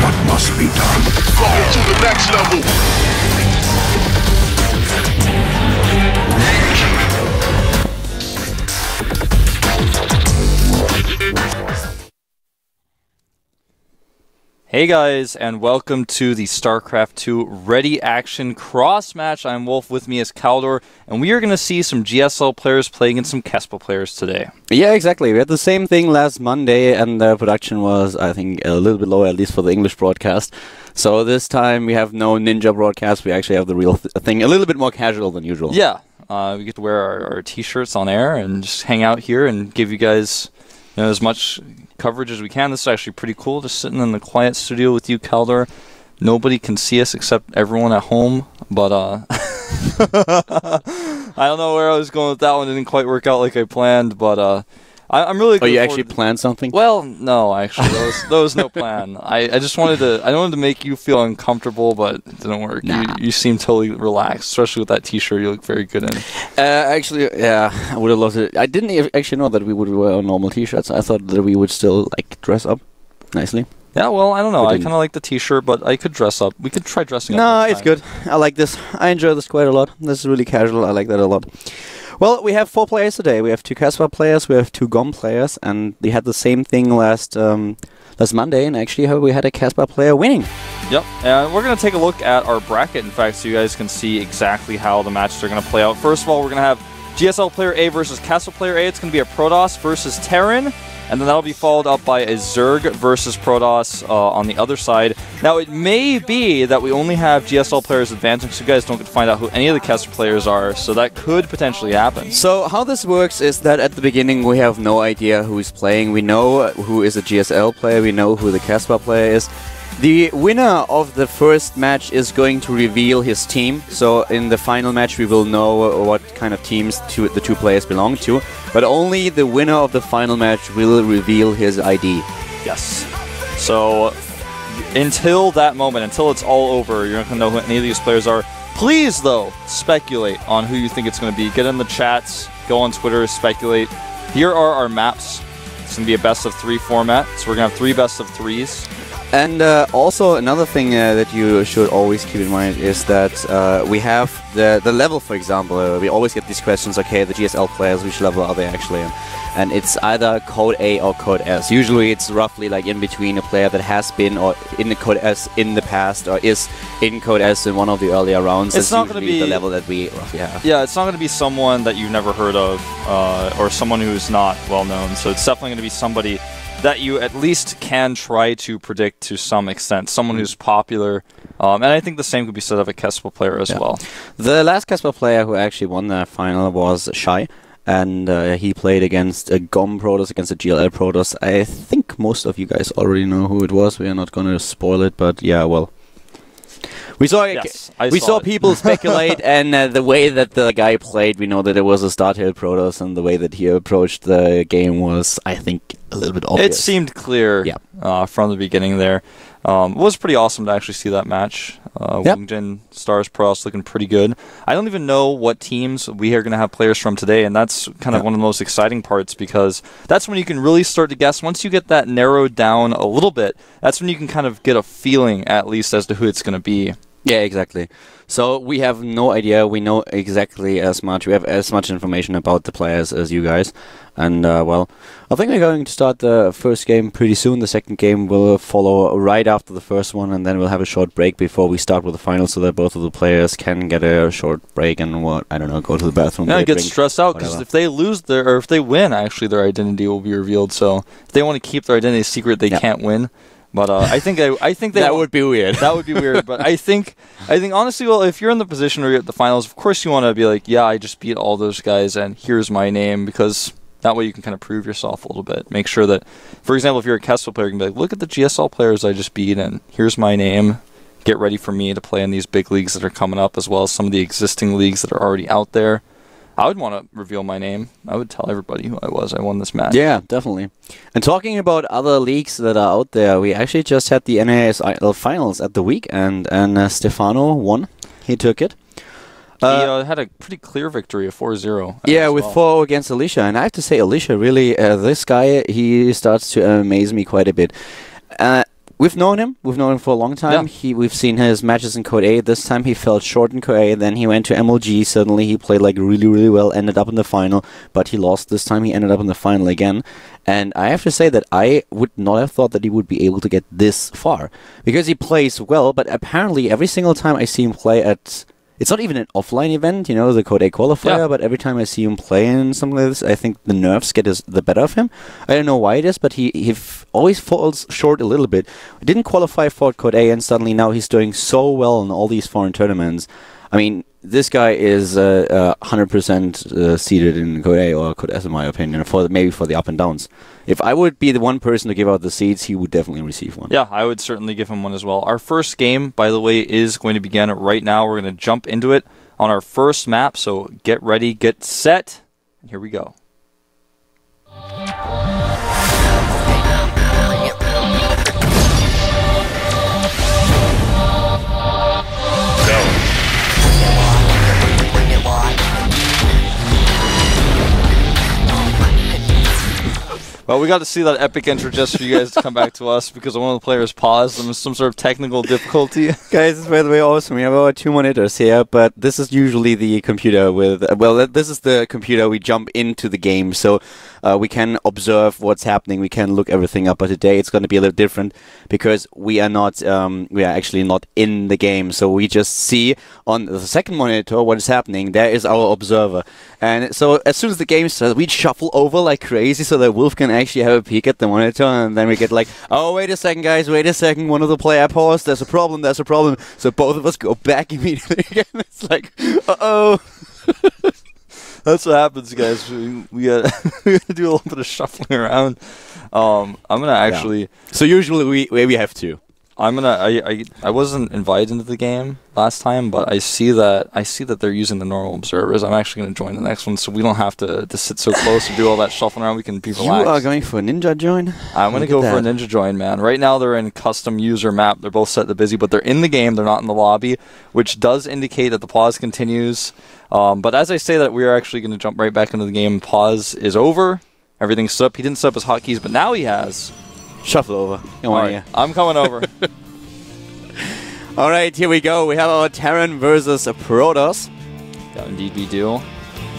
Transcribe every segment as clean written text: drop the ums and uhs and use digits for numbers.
what must be done. Going to the next level. Hey guys, and welcome to the StarCraft 2 Ready Action Cross Match. I'm Wolf, with me is Kaldor, and we are going to see some GSL players play against some Kespel players today. Yeah, exactly. We had the same thing last Monday, and the production was, I think, a little bit lower, at least for the English broadcast. So this time we have no Ninja broadcast. We actually have the real thing, a little bit more casual than usual. Yeah, we get to wear our t-shirts on air and just hang out here and give you guys as much coverage as we can. This is actually pretty cool, just sitting in the quiet studio with you, Kaldor. Nobody can see us except everyone at home, but I don't know where I was going with that one. It didn't quite work out like I planned, but I'm really. Oh, you actually planned something? Well, no, actually, there was no plan. I just wanted to make you feel uncomfortable, but it didn't work. Nah. You seem totally relaxed, especially with that T-shirt. You look very good in. Actually, yeah, I would have loved it. I didn't actually know that we would wear normal T-shirts. I thought that we would still dress up nicely. Yeah, well, I don't know. I kind of like the T-shirt, but I could dress up. We could try dressing up. No, it's good. I like this. I enjoy this quite a lot. This is really casual. I like that a lot. Well, we have 4 players today. We have 2 Kespel players, we have 2 GOM players, and they had the same thing last Monday, and actually we had a Kespel player winning. Yep, and we're going to take a look at our bracket, in fact, so you guys can see exactly how the matches are going to play out. First of all, we're going to have GSL player A versus Kespel player A. It's going to be a Protoss versus Terran, and then that'll be followed up by a Zerg versus Protoss on the other side. Now, it may be that we only have GSL players advancing, so you guys don't get to find out who any of the Kestrel players are, so that could potentially happen. So how this works is that at the beginning we have no idea who's playing. We know who is a GSL player, we know who the Kespel player is. The winner of the first match is going to reveal his team. So in the final match we will know what kind of teams the 2 players belong to. But only the winner of the final match will reveal his ID. Yes. So until that moment, until it's all over, you're not going to know who any of these players are. Please, though, speculate on who you think it's going to be. Get in the chats, go on Twitter, speculate. Here are our maps. It's going to be a best of 3 format, so we're going to have 3 best of 3s. And also another thing that you should always keep in mind is that we have the level, for example. We always get these questions, okay, the GSL players, which level are they actually in? And it's either Code A or Code S. Usually it's roughly like in between a player that has been or in the Code S in the past or is in Code S in one of the earlier rounds. It's not going to be the level that we roughly have. Yeah, it's not going to be someone that you've never heard of or someone who's not well known. So it's definitely going to be somebody that you at least can try to predict to some extent. Someone who's popular. And I think the same could be said of a Kespel player as well. The last Kespel player who actually won the final was Shai. And he played against a GOM Protoss, against a GLL Protoss. I think most of you guys already know who it was. We are not going to spoil it, but yeah, well. We saw people speculate, and the way that the guy played, we know that it was a Startail Protoss, and the way that he approached the game was, I think, a little bit obvious. It seemed clear from the beginning there. It was pretty awesome to actually see that match. Wing Stars Protoss looking pretty good. I don't even know what teams we are going to have players from today, and that's kind of one of the most exciting parts, because that's when you can really start to guess. Once you get that narrowed down a little bit, that's when you can kind of get a feeling, at least, as to who it's going to be. Yeah, exactly. So we have no idea. We know exactly as much. We have as much information about the players as you guys. And, well, I think we're going to start the first game pretty soon. The second game will follow right after the first one, and then we'll have a short break before we start with the final, so that both of the players can get a short break and, I don't know, go to the bathroom. Yeah, get stressed out, because if they lose or if they win, actually, their identity will be revealed. So if they want to keep their identity secret, they can't win. But I think that would be weird. That would be weird. But I think honestly, well, if you're in the position where you're at the finals, of course you want to be like, yeah, I just beat all those guys, and here's my name, because that way you can kind of prove yourself a little bit. Make sure that, for example, if you're a Kestrel player, you can be like, look at the GSL players I just beat, and here's my name. Get ready for me to play in these big leagues that are coming up, as well as some of the existing leagues that are already out there. I would want to reveal my name. I would tell everybody who I was. I won this match. Yeah, definitely. And talking about other leagues that are out there, we actually just had the NASL finals at the weekend, and Stefano won. He took it. He had a pretty clear victory of 4-0. Yeah, with 4 against Alicia. And I have to say, Alicia, really, this guy, he starts to amaze me quite a bit. we've known him. We've known him for a long time. We've seen his matches in Code A. This time he fell short in Code A. Then he went to MLG. Suddenly he played like really, really well. Ended up in the final, but he lost this time. He ended up in the final again. And I have to say that I would not have thought that he would be able to get this far because he plays well. But apparently, every single time I see him play at it's not even an offline event, you know, the Code A qualifier, but every time I see him play in something like this, I think the nerves get the better of him. I don't know why it is, but he always falls short a little bit. Didn't qualify for Code A, and suddenly now he's doing so well in all these foreign tournaments. I mean, this guy is 100% seeded in Code A or Code S, in my opinion, maybe for the up and downs. If I would be the one person to give out the seeds, he would definitely receive one. Yeah, I would certainly give him one as well. Our first game, by the way, is going to begin right now. We're going to jump into it on our first map, so get ready, get set, and here we go. Well, we got to see that epic intro just for you guys to come back to us because one of the players paused and some sort of technical difficulty. Guys, it's by the way awesome. We have our 2 monitors here, but this is usually the computer with... well, this is the computer we jump into the game, so we can observe what's happening. We can look everything up, but today it's going to be a little different because we are not... we are actually not in the game, so we just see on the second monitor what is happening. There is our observer. And so as soon as the game starts, we shuffle over like crazy so that Wolf can actually have a peek at the monitor, and then we get like, oh, wait a second, guys, wait a second, one of the player paused, there's a problem. So both of us go back immediately again. It's like, uh-oh. That's what happens, guys. We gotta do a little bit of shuffling around. I'm gonna actually... Yeah. So usually we have to. I wasn't invited into the game last time, but I see that they're using the normal observers. I'm actually going to join the next one, so we don't have to sit so close and do all that shuffling around. We can be relaxed. You are going for a ninja join? I'm going to go for a ninja join, man. Right now they're in custom user map. They're both set to busy, but they're in the game. They're not in the lobby, which does indicate that the pause continues. But as I say that, we are actually going to jump right back into the game. Pause is over. Everything's set up. He didn't set up his hotkeys, but now he has. Shuffle over. Come on, yeah. I'm coming over. All right, here we go. We have our Terran versus Protoss. Yeah, indeed we do.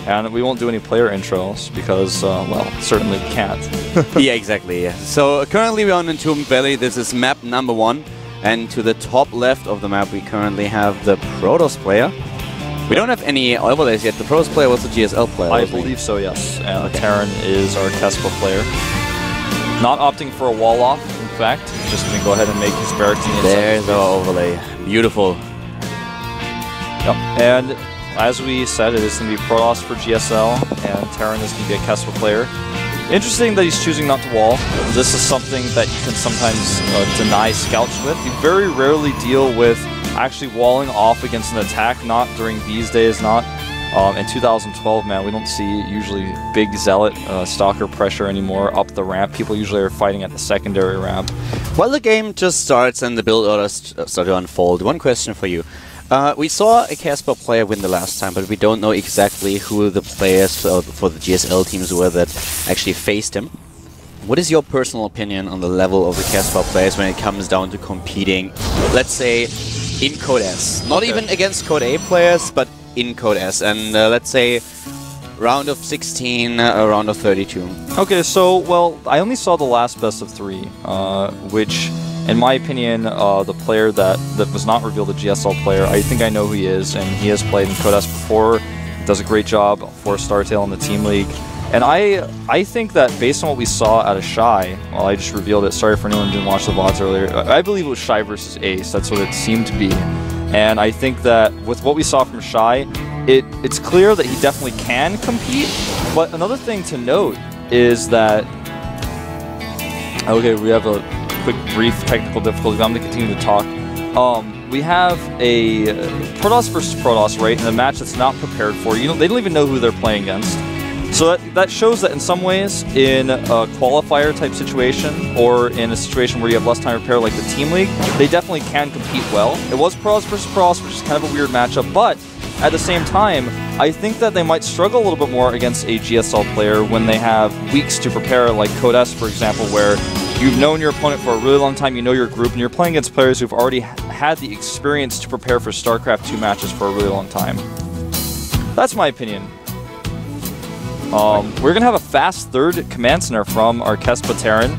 And we won't do any player intros because, well, certainly we can't. Yeah, exactly. Yeah. So currently we're on Entombed Valley. This is map number 1. And to the top left of the map, we currently have the Protoss player. We don't have any overlays yet. The Protoss player was the GSL player. I believe so, yes. Terran is our Kespa player. Not opting for a wall off, in fact. He's just going to go ahead and make his barracks in the inside. There's our overlay. Beautiful. Yep. And as we said, it is going to be Protoss for GSL, and Terran is going to be a Kespa player. Interesting that he's choosing not to wall. This is something that you can sometimes deny scouts with. You very rarely deal with actually walling off against an attack, not during these days, not. In 2012, man, we don't see usually big zealot stalker pressure anymore up the ramp. People usually are fighting at the secondary ramp. Well, the game just starts and the build orders start to unfold. One question for you. We saw a Kespa player win the last time, but we don't know exactly who the players for the GSL teams were that actually faced him. What is your personal opinion on the level of the Kespa players when it comes down to competing, let's say, in Code S? Not even against Code A players, but in Code S, and let's say round of 16, round of 32. Okay, so, well, I only saw the last best of 3, which, in my opinion, the player that was not revealed, the GSL player, I think I know who he is, and he has played in Code S before, does a great job for StarTale in the Team League. And I think that based on what we saw out of Shy, well, I just revealed it, sorry for anyone who didn't watch the VODs earlier, I believe it was Shy versus Ace, that's what it seemed to be. And I think that with what we saw from Shy, it's clear that he definitely can compete. But another thing to note is that... Okay, we have a quick, brief technical difficulty. I'm going to continue to talk. We have a Protoss versus Protoss, right, in a match that's not prepared for. They don't even know who they're playing against. So that shows that in some ways, in a qualifier type situation, or in a situation where you have less time to prepare like the Team League, they definitely can compete well. It was Protoss versus Protoss, which is kind of a weird matchup, but at the same time, I think that they might struggle a little bit more against a GSL player when they have weeks to prepare, like Code S, for example, where You've known your opponent for a really long time, you know your group, and you're playing against players who've already had the experience to prepare for StarCraft 2 matches for a really long time. That's my opinion. We're going to have a fast third command center from our Kespa Terran,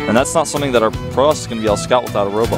and that's not something that our Protoss is going to be able to scout without a robo.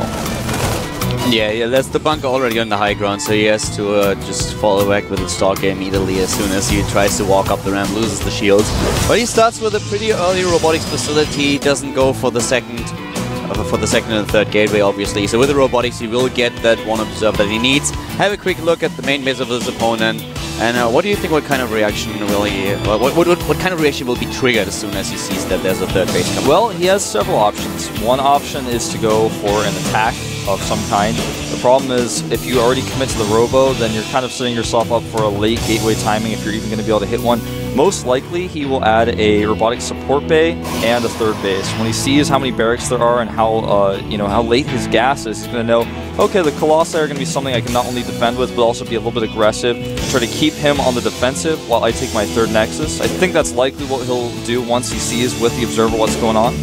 Yeah, that's the bunker already on the high ground, so he has to just fall back with the Stalker immediately as soon as he tries to walk up the ramp, loses the shields. But he starts with a pretty early robotics facility, doesn't go for the second and third gateway, obviously. So with the robotics, he will get that one observer that he needs. Have a quick look at the main base of his opponent. And what do you think? What kind of reaction will he? What kind of reaction will be triggered as soon as he sees that there's a third base coming? Well, he has several options. One option is to go for an attack of some kind. The problem is, if you already commit to the robo, then you're kind of setting yourself up for a late gateway timing if you're even going to be able to hit one. Most likely, he will add a robotic support bay and a third base. When he sees how many barracks there are and how how late his gas is, he's going to know, okay, the Colossi are going to be something I can not only defend with, but also be a little bit aggressive, try to keep him on the defensive while I take my third Nexus. I think that's likely what he'll do once he sees with the Observer what's going on.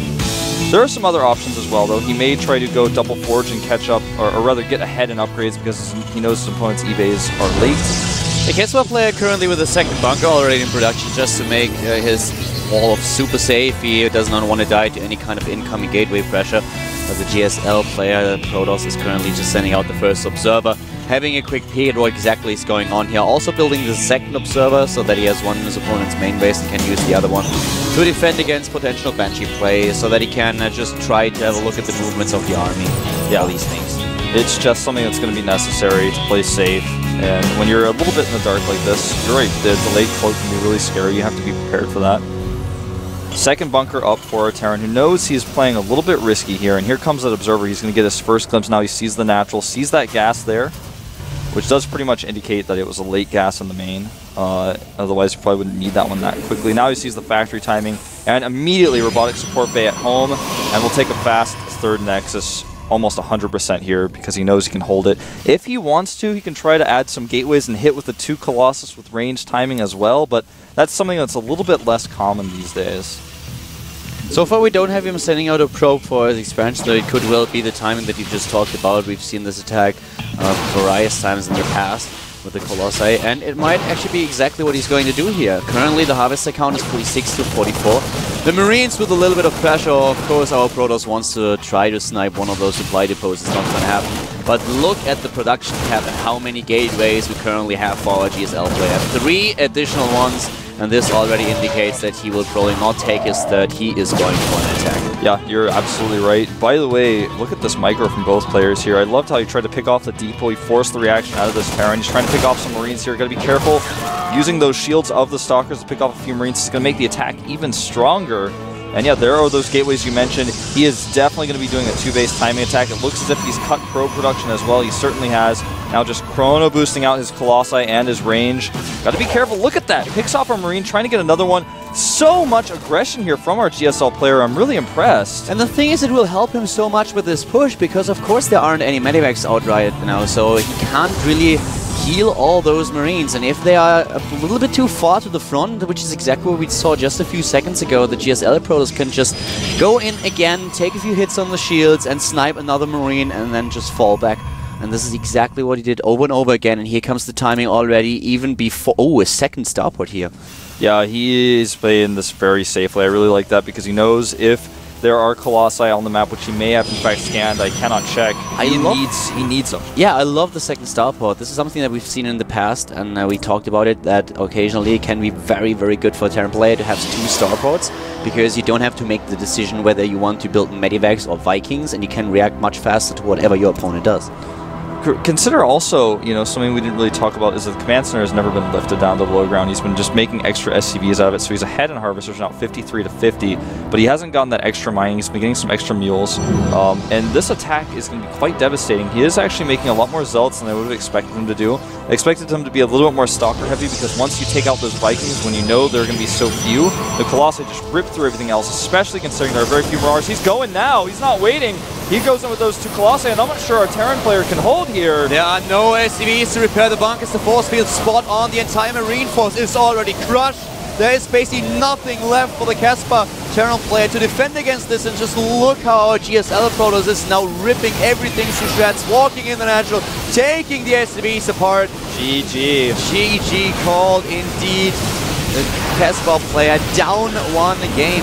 There are some other options as well, though. He may try to go double forge and catch up, or rather get ahead in upgrades because he knows his opponent's evays are late. The Kespa player currently with a second bunker already in production just to make his wall of super safe. He does not want to die to any kind of incoming gateway pressure. But the GSL player, Protoss, is currently just sending out the first observer, having a quick peek at what exactly is going on here. Also building the second observer so that he has one in his opponent's main base and can use the other one to defend against potential Banshee play, so that he can just try to have a look at the movements of the army. Yeah, these things. It's just something that's going to be necessary to play safe. And when you're a little bit in the dark like this, you're right, the delayed cloak can be really scary. You have to be prepared for that. Second bunker up for a Terran who knows he's playing a little bit risky here. And here comes that observer. He's going to get his first glimpse. Now he sees the natural, sees that gas there, which does pretty much indicate that it was a late gas in the main. Otherwise, you probably wouldn't need that one that quickly. Now he sees the factory timing, and immediately robotic support bay at home, and will take a fast third Nexus, almost 100% here, because he knows he can hold it. If he wants to, he can try to add some gateways and hit with the 2 Colossus with range timing as well, but that's something that's a little bit less common these days. So far we don't have him sending out a probe for his expansion, so it could well be the timing that you just talked about. We've seen this attack various times in the past with the Colossi, and it might actually be exactly what he's going to do here. Currently the Harvester count is 46 to 44. The Marines with a little bit of pressure, of course our Protoss wants to try to snipe one of those supply depots. It's not going to happen. But look at the production cap and how many gateways we currently have for our GSL player. 3 additional ones, and this already indicates that he will probably not take his third. He is going for an attack. Yeah, you're absolutely right. By the way, look at this micro from both players here. I loved how he tried to pick off the depot. He forced the reaction out of this Terran. He's trying to pick off some Marines here. Got to be careful using those shields of the Stalkers to pick off a few Marines. It's going to make the attack even stronger. And yeah, there are those gateways you mentioned. He is definitely going to be doing a 2-base timing attack. It looks as if he's cut probe production as well. He certainly has. Now just chrono boosting out his Colossi and his range. Got to be careful. Look at that. Picks off a Marine, trying to get another one. So much aggression here from our GSL player. I'm really impressed. And the thing is, it will help him so much with this push, because of course there aren't any medivacs out right now, so he can't really heal all those Marines. And if they are a little bit too far to the front, which is exactly what we saw just a few seconds ago, the GSL Protoss can just go in again, take a few hits on the shields, and snipe another Marine, and then just fall back. And this is exactly what he did over and over again. And here comes the timing already, even before... Oh, a second starport here. Yeah, he is playing this very safely. I really like that, because he knows if there are Colossi on the map, which he may have in fact scanned, I cannot check. He needs them. Yeah, I love the second starport. This is something that we've seen in the past, and we talked about it, that occasionally it can be very, very good for a Terran player to have 2 starports, because you don't have to make the decision whether you want to build Medivacs or Vikings, and you can react much faster to whatever your opponent does. Consider also, something we didn't really talk about is that the command center has never been lifted down to the low ground. He's been just making extra SCVs out of it, so he's ahead in Harvesters now, 53 to 50, but he hasn't gotten that extra mining. He's been getting some extra mules, and this attack is going to be quite devastating. He is actually making a lot more Zealots than I would have expected him to do. I expected him to be a little bit more Stalker heavy, because once you take out those Vikings, when you know they're going to be so few, the Colossi just rip through everything else, especially considering there are very few Marauders. He's going now. He's not waiting. He goes in with those 2 Colossi, and I'm not sure our Terran player can hold here. There are no SCVs to repair the bunkers. The force field spot on. The entire Marine force is already crushed. There is basically nothing left for the Casper Terran player to defend against this, and just look how our GSL Protoss is now ripping everything to shreds, walking in the natural, taking the SCVs apart. GG. GG called indeed. The Casper player down one game.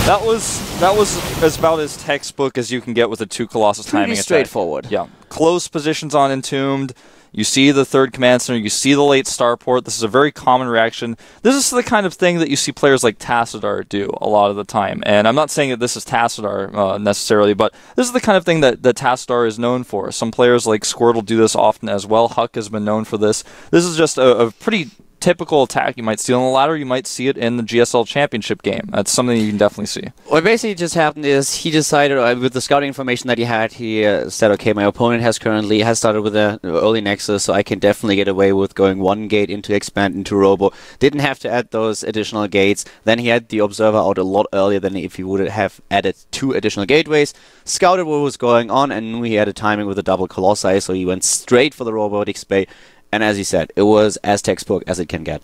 That was as about as textbook as you can get with a 2 Colossus timing Pretty attack. straightforward. Yeah. Close positions on Entombed. You see the 3rd command center, you see the late starport. This is a very common reaction. This is the kind of thing that you see players like Tassadar do a lot of the time. And I'm not saying that this is Tassadar necessarily, but this is the kind of thing that Tassadar is known for. Some players like Squirtle do this often as well. Huck has been known for this. This is just a pretty typical attack you might see on the ladder. You might see it in the GSL Championship game. That's something you can definitely see. What basically just happened is he decided, with the scouting information that he had, he said, okay, my opponent has started with an early Nexus, so I can definitely get away with going 1 gate into Expand into Robo. Didn't have to add those additional gates. Then he had the Observer out a lot earlier than if he would have added 2 additional gateways. Scouted what was going on and knew he had a timing with a double Colossi, so he went straight for the Robotics Bay. And as he said, it was as textbook as it can get.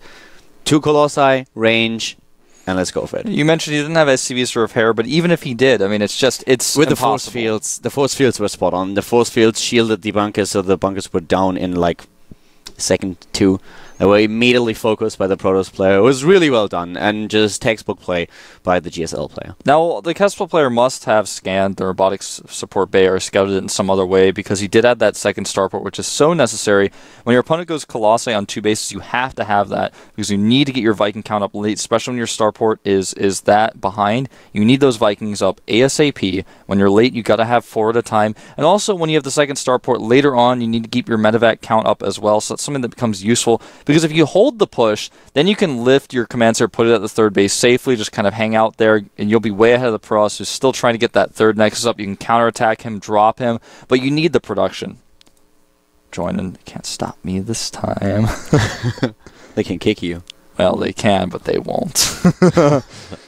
2 Colossi, range, and let's go for it. You mentioned he didn't have SCVs to repair, but even if he did, I mean, it's with impossible. the force fields were spot on. The force fields shielded the bunkers, so the bunkers were down in like second 2. They were immediately focused by the Protoss player. It was really well done, and just textbook play by the GSL player. Now, the Casper player must have scanned the robotics support bay or scouted it in some other way, because he did add that 2nd starport, which is so necessary. When your opponent goes Colossi on 2 bases, you have to have that, because you need to get your Viking count up late, especially when your starport is that behind. You need those Vikings up ASAP. When you're late, you got to have 4 at a time. And also, when you have the 2nd starport later on, you need to keep your medevac count up as well, so that's something that becomes useful. Because if you hold the push, then you can lift your command center, put it at the 3rd base safely, just kind of hang out there, and you'll be way ahead of the Protoss, who's still trying to get that 3rd Nexus up. You can counterattack him, drop him, but you need the production. Joining can't stop me this time. They can kick you. Well, they can, but they won't.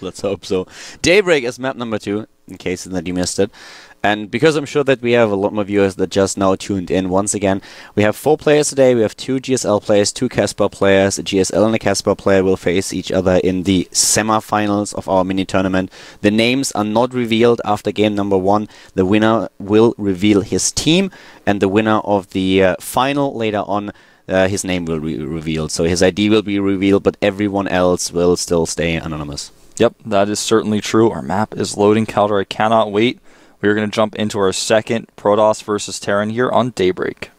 Let's hope so. Daybreak is map number 2, in case that you missed it. And because I'm sure that we have a lot more viewers that just now tuned in, once again, we have 4 players today. We have 2 GSL players, 2 Casper players. A GSL and a Casper player will face each other in the semi-finals of our mini-tournament. The names are not revealed after game number 1. The winner will reveal his team, and the winner of the final later on, his name will be revealed. So his ID will be revealed, but everyone else will still stay anonymous. Yep, that is certainly true. Our map is loading, Caldor. I cannot wait. We're going to jump into our second Protoss versus Terran here on Daybreak.